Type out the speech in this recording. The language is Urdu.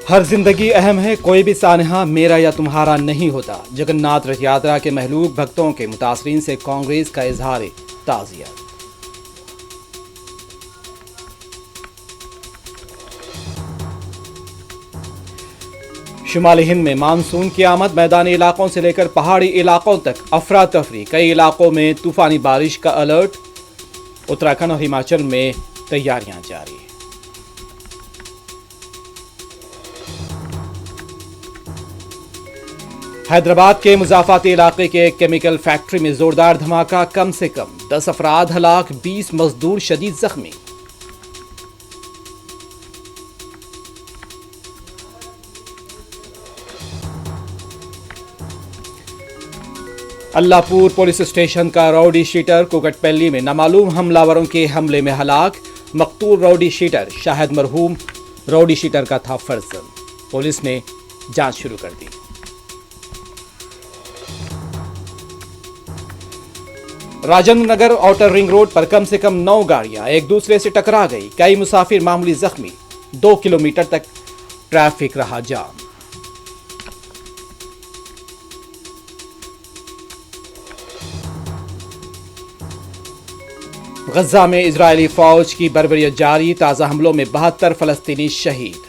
ہر زندگی اہم ہے، کوئی بھی سانحہ میرا یا تمہارا نہیں ہوتا۔ جگن ناتھ رتھ یاترا کے مہلوک بھکتوں کے متاثرین سے کانگریس کا اظہار تعزیت۔ شمالی ہند میں مانسون کی آمد، میدانی علاقوں سے لے کر پہاڑی علاقوں تک افراتفری، کئی علاقوں میں طوفانی بارش کا الرٹ۔ اتراکھنڈ اور ہماچل میں تیاریاں جاری۔ حیدرآباد کے مضافاتی علاقے کے ایک کیمیکل فیکٹری میں زوردار دھماکہ، کم سے کم 10 افراد ہلاک، 20 مزدور شدید زخمی۔ اللہ پور پولیس اسٹیشن کا راؤڈی شیٹر کوکٹ پیلی میں نامعلوم حملہ آوروں کے حملے میں ہلاک، مقتول راؤڈی شیٹر شاہد مرحوم راؤڈی شیٹر کا تھا فرزند۔ پولیس نے جانچ شروع کر دی۔ Rajendra Nagar outer ring road پر کم سے کم 9 گاڑیاں ایک دوسرے سے ٹکرا گئی، کئی مسافر معمولی زخمی، 2 کلومیٹر تک ٹریفک رہا جام۔ غزہ میں اسرائیلی فوج کی بربریت جاری، تازہ حملوں میں 72 فلسطینی شہید۔